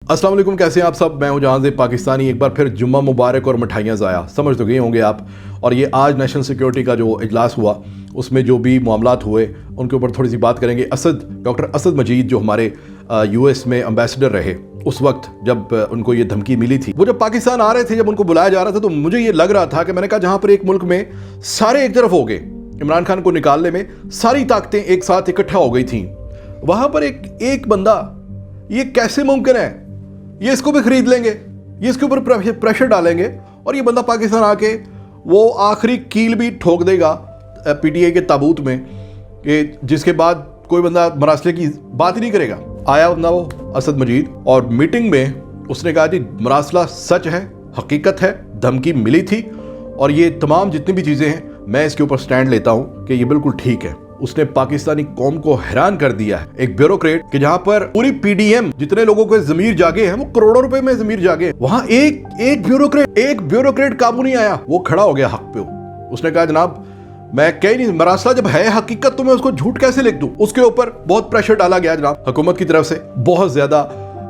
अस्सलाम वालेकुम, कैसे हैं आप सब। मैं हूं जहांज़ेब पाकिस्तानी। एक बार फिर जुम्मा मुबारक और मिठाइयाँ ज़ाया, समझ तो गए होंगे आप। और ये आज नेशनल सिक्योरिटी का जो इजलास हुआ उसमें जो भी मामलात हुए उनके ऊपर थोड़ी सी बात करेंगे। डॉक्टर असद मजीद जो हमारे यूएस में एम्बेसडर रहे, उस वक्त जब उनको ये धमकी मिली थी, वो जब पाकिस्तान आ रहे थे, जब उनको बुलाया जा रहा था, तो मुझे ये लग रहा था कि मैंने कहा जहाँ पर एक मुल्क में सारे एक तरफ हो गए, इमरान खान को निकालने में सारी ताकतें एक साथ इकट्ठा हो गई थी, वहाँ पर एक बंदा, ये कैसे मुमकिन है, ये इसको भी खरीद लेंगे, ये इसके ऊपर प्रेशर डालेंगे और ये बंदा पाकिस्तान आके वो आखिरी कील भी ठोक देगा पीटीआई के ताबूत में, कि जिसके बाद कोई बंदा मरासले की बात ही नहीं करेगा। आया बंदा वो असद मजीद, और मीटिंग में उसने कहा जी मरासला सच है, हकीकत है, धमकी मिली थी और ये तमाम जितनी भी चीज़ें हैं मैं इसके ऊपर स्टैंड लेता हूँ कि ये बिल्कुल ठीक है। उसने पाकिस्तानी कौम को हैरान कर दिया है। एक ब्यूरोक्रेट कि जहां पर पूरी पीडीएम जितने लोगों के जमीर जागे हैं, वो करोड़ों रुपए में जमीर जागे, वहां एक ब्यूरोक्रेट काबू नहीं आया, वो खड़ा हो गया हक पे। उसने कहा जनाब मैं कह नहीं, मरासला जब है हकीकत तो मैं उसको झूठ कैसे लिख दूं। उसके ऊपर बहुत प्रेशर डाला गया जनाब हुकूमत की तरफ से, बहुत ज्यादा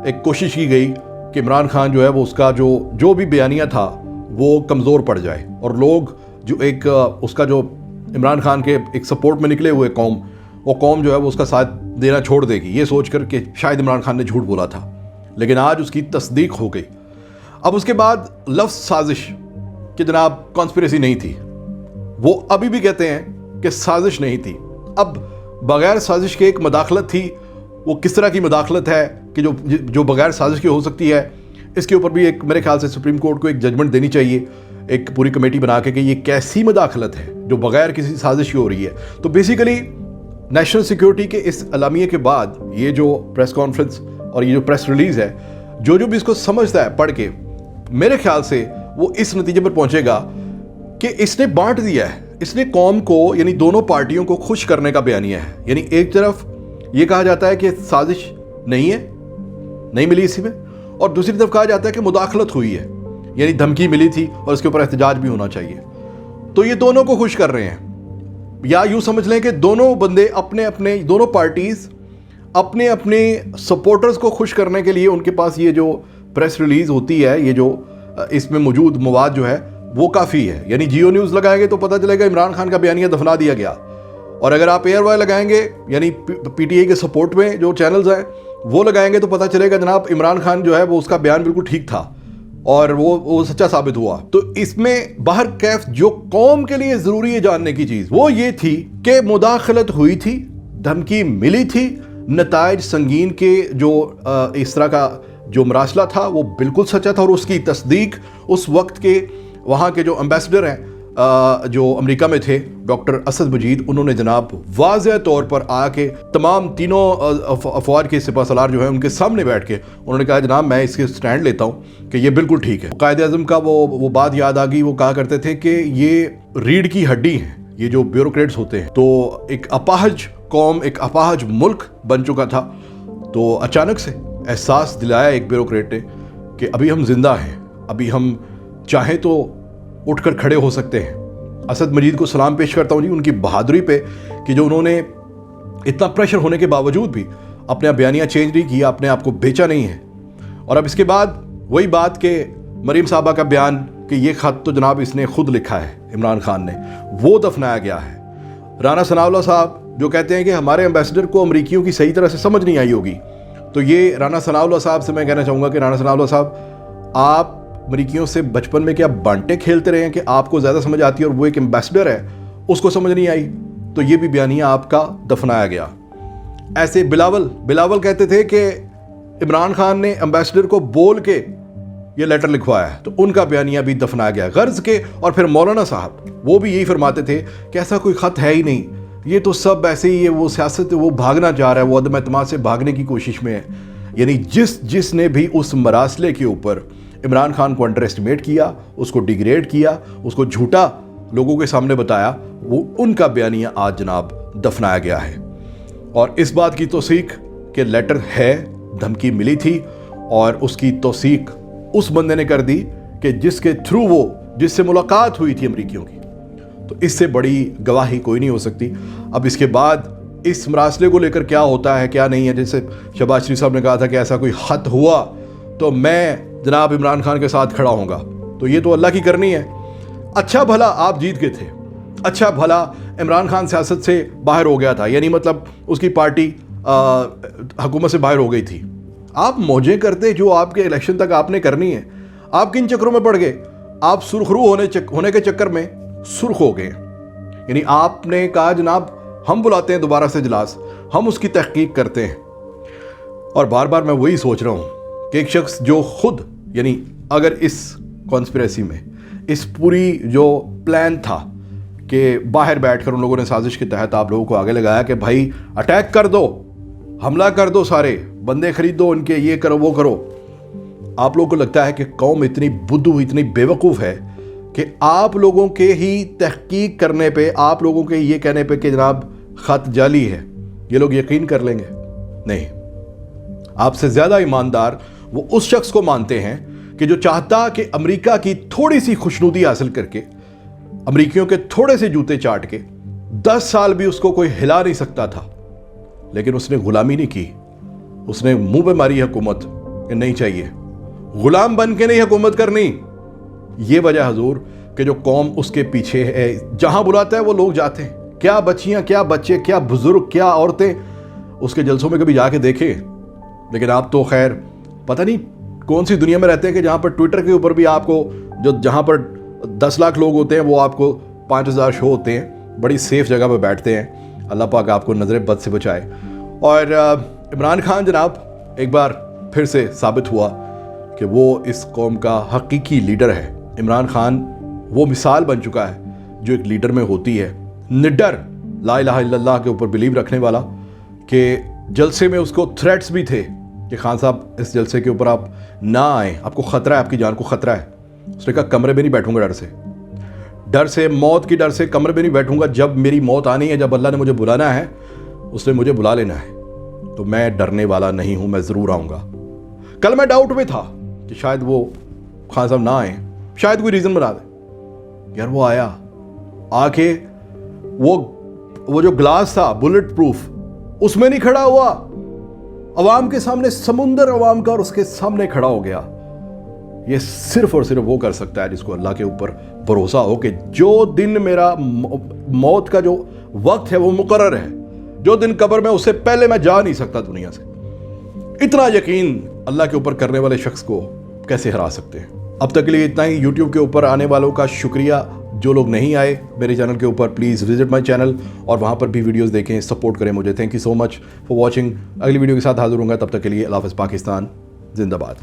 एक कोशिश की गई कि इमरान खान जो है वो उसका जो भी बयानिया था वो कमजोर पड़ जाए, और लोग जो एक उसका जो इमरान खान के एक सपोर्ट में निकले हुए कौम, वो कौम जो है वो उसका साथ देना छोड़ देगी, ये सोचकर कि शायद इमरान खान ने झूठ बोला था। लेकिन आज उसकी तस्दीक हो गई। अब उसके बाद लफ्ज़ साजिश कि जनाब कॉन्स्पिरेसी नहीं थी, वो अभी भी कहते हैं कि साजिश नहीं थी। अब बगैर साजिश के एक मदाखलत थी, वो किस तरह की मदाखलत है कि जो बगैर साजिश की हो सकती है, इसके ऊपर भी एक मेरे ख्याल से सुप्रीम कोर्ट को एक जजमेंट देनी चाहिए, एक पूरी कमेटी बना के कि ये कैसी मदाखलत है जो बगैर किसी साजिश की हो रही है। तो बेसिकली नेशनल सिक्योरिटी के इस अलामिये के बाद ये जो प्रेस कॉन्फ्रेंस और ये जो प्रेस रिलीज़ है, जो भी इसको समझता है पढ़ के, मेरे ख्याल से वो इस नतीजे पर पहुंचेगा कि इसने बांट दिया है, इसने कौम को, यानी दोनों पार्टियों को खुश करने का बयानिया है। यानी एक तरफ ये कहा जाता है कि साजिश नहीं है, नहीं मिली इसी में, और दूसरी तरफ कहा जाता है कि मुदाखलत हुई है, यानी धमकी मिली थी और इसके ऊपर एहतजाज भी होना चाहिए। तो ये दोनों को खुश कर रहे हैं, या यूं समझ लें कि दोनों बंदे दोनों पार्टीज अपने अपने सपोर्टर्स को खुश करने के लिए उनके पास ये जो प्रेस रिलीज होती है, ये जो इसमें मौजूद मवाद जो है वो काफ़ी है। यानी जियो न्यूज़ लगाएंगे तो पता चलेगा इमरान खान का बयानिया दफना दिया गया, और अगर आप एयर वाई लगाएंगे यानी पीटीआई के सपोर्ट में जो चैनल्स हैं वो लगाएंगे तो पता चलेगा जनाब इमरान खान जो है वो उसका बयान बिल्कुल ठीक था और वो सच्चा साबित हुआ। तो इसमें बाहर कैफ जो कौम के लिए ज़रूरी है जानने की चीज़ वो ये थी कि मुदाखलत हुई थी, धमकी मिली थी, नताइज संगीन के जो इस तरह का जो मरासला था वो बिल्कुल सच्चा था, और उसकी तस्दीक उस वक्त के वहाँ के जो एम्बेसडर हैं जो अमेरिका में थे, डॉक्टर असद मजीद, उन्होंने जनाब वाज़ेह तौर पर आके तमाम तीनों अफवाज के सिपहसालार जो है उनके सामने बैठ के उन्होंने कहा जनाब मैं इसके स्टैंड लेता हूँ कि ये बिल्कुल ठीक है। कायदे आज़म का वो बात याद आ गई, वो कहा करते थे कि ये रीढ़ की हड्डी है, ये जो ब्यूरोक्रेट्स होते हैं। तो एक अपाहज कौम, एक अपाहज मुल्क बन चुका था, तो अचानक से एहसास दिलाया एक ब्यूरोक्रेट ने कि अभी हम जिंदा हैं, अभी हम चाहें तो उठकर खड़े हो सकते हैं। असद मजीद को सलाम पेश करता हूँ जी उनकी बहादुरी पे कि जो उन्होंने इतना प्रेशर होने के बावजूद भी अपना बयानिया चेंज नहीं किया, अपने आप को बेचा नहीं है। और अब इसके बाद वही बात कि मरीम साहबा का बयान कि ये ख़त तो जनाब इसने खुद लिखा है इमरान खान ने, वो दफनाया गया है। राना सनाउल्लाह साहब जो कहते हैं कि हमारे एम्बेसडर को अमरीकियों की सही तरह से समझ नहीं आई होगी, तो ये राना सनाउल्लाह साहब से मैं कहना चाहूँगा कि राना सनाउल्लाह साहब, आप अमरीकियों से बचपन में क्या बांटे खेलते रहे हैं कि आपको ज़्यादा समझ आती है और वो एक एम्बेसडर है उसको समझ नहीं आई, तो ये भी बयानिया आपका दफनाया गया। ऐसे बिलावल कहते थे कि इमरान खान ने एम्बेसडर को बोल के ये लेटर लिखवाया है, तो उनका बयानिया भी दफनाया गया गर्ज के। और फिर मौलाना साहब वो भी यही फरमाते थे कि ऐसा कोई ख़त है ही नहीं, ये तो सब ऐसे ही है, वो सियासत वो भागना चाह रहा है, वो अदम एतमाद से भागने की कोशिश में है। यानी जिसने भी उस मरासले के ऊपर इमरान खान को अंडर एस्टिमेट किया, उसको डिग्रेड किया, उसको झूठा लोगों के सामने बताया, वो उनका बयानिया आज जनाब दफनाया गया है। और इस बात की तौसीक कि लेटर है, धमकी मिली थी, और उसकी तौसीक उस बंदे ने कर दी कि जिसके थ्रू जिससे मुलाकात हुई थी अमरीकियों की। तो इससे बड़ी गवाही कोई नहीं हो सकती। अब इसके बाद इस मरासले को लेकर क्या होता है क्या नहीं है, जैसे शहबाज शरीफ साहब ने कहा था कि ऐसा कोई खत हुआ تو میں جناب عمران خان کے ساتھ کھڑا ہوں گا. تو یہ تو اللہ کی کرنی ہے. اچھا بھلا آپ جیت گئے تھے, اچھا بھلا عمران خان سیاست سے باہر ہو گیا تھا, یعنی مطلب اس کی پارٹی حکومت سے باہر ہو گئی تھی. آپ موجیں کرتے جو آپ کے الیکشن تک آپ نے کرنی ہے. آپ کن چکروں میں پڑ گئے؟ آپ سرخرو ہونے کے چکر میں سرخ ہو گئے. یعنی آپ نے کہا جناب ہم بلاتے ہیں دوبارہ سے اجلاس, ہم اس کی تحقیق کرتے ہیں. اور بار بار میں وہی سوچ رہا ہوں کہ ایک شخص جو خود, یعنی اگر اس کانسپریسی میں, اس پوری جو پلان تھا کہ باہر بیٹھ کر ان لوگوں نے سازش کے تحت آپ لوگوں کو آگے لگایا کہ بھائی اٹیک کر دو, حملہ کر دو, سارے بندے خرید دو ان کے, یہ کرو وہ کرو. آپ لوگوں کو لگتا ہے کہ قوم اتنی بدھو, اتنی بیوقوف ہے کہ آپ لوگوں کے ہی تحقیق کرنے پہ, آپ لوگوں کے یہ کہنے پہ کہ جناب خط جعلی ہے, یہ لوگ یقین کر لیں گے؟ نہیں. آپ سے زیادہ ایماندار وہ اس شخص کو مانتے ہیں کہ جو چاہتا کہ امریکہ کی تھوڑی سی خوشنودی حاصل کر کے, امریکیوں کے تھوڑے سے جوتے چاٹ کے 10 سال بھی اس کو کوئی ہلا نہیں سکتا تھا, لیکن اس نے غلامی نہیں کی. اس نے منہ پہ ماری حکومت کہ نہیں چاہیے, غلام بن کے نہیں حکومت کرنی. یہ وجہ حضور کہ جو قوم اس کے پیچھے ہے, جہاں بلاتا ہے وہ لوگ جاتے ہیں. کیا بچیاں, کیا بچے, کیا بزرگ, کیا عورتیں اس کے جلسوں میں کبھی جا کے دیکھیں. لیکن آپ تو خیر پتہ نہیں کون سی دنیا میں رہتے ہیں کہ جہاں پر ٹویٹر کے اوپر بھی آپ کو جہاں پر 10 لاکھ لوگ ہوتے ہیں وہ آپ کو 5000 شو ہوتے ہیں, بڑی سیف جگہ پہ بیٹھتے ہیں. اللہ پاک آپ کو نظر بد سے بچائے. اور عمران خان جناب ایک بار پھر سے ثابت ہوا کہ وہ اس قوم کا حقیقی لیڈر ہے. عمران خان وہ مثال بن چکا ہے جو ایک لیڈر میں ہوتی ہے, نڈر, لا الہ الا اللہ کے اوپر بلیو رکھنے والا. کہ جلسے میں اس کو تھریٹس بھی تھے کہ خان صاحب اس جلسے کے اوپر آپ نہ آئیں, آپ کو خطرہ ہے, آپ کی جان کو خطرہ ہے. اس نے کہا کمرے میں نہیں بیٹھوں گا, ڈر سے, موت کی ڈر سے کمرے میں نہیں بیٹھوں گا. جب میری موت آنی ہے, جب اللہ نے مجھے بلانا ہے, اس نے مجھے بلا لینا ہے, تو میں ڈرنے والا نہیں ہوں, میں ضرور آؤں گا. کل میں ڈاؤٹ میں تھا کہ شاید وہ خان صاحب نہ آئیں, شاید کوئی ریزن بنا دیں. یار وہ آیا, آ کے وہ جو گلاس تھا بلٹ پروف, اس میں نہیں کھڑا ہوا, عوام کے سامنے, سمندر عوام کا, اور اس کے سامنے کھڑا ہو گیا. یہ صرف اور صرف وہ کر سکتا ہے جس کو اللہ کے اوپر بھروسہ ہو کہ جو دن میرا موت کا جو وقت ہے وہ مقرر ہے, جو دن قبر میں, اس سے پہلے میں جا نہیں سکتا دنیا سے. اتنا یقین اللہ کے اوپر کرنے والے شخص کو کیسے ہرا سکتے ہیں. اب تک کے لیے اتنا ہی. یوٹیوب کے اوپر آنے والوں کا شکریہ. جو لوگ نہیں آئے میرے چینل کے اوپر, پلیز وزٹ مائی چینل اور وہاں پر بھی ویڈیوز دیکھیں, سپورٹ کریں مجھے. Thank you so much for watching. اگلی ویڈیو کے ساتھ حاضر ہوں گا, تب تک کے لیے اللہ حافظ. پاکستان زندہ باد.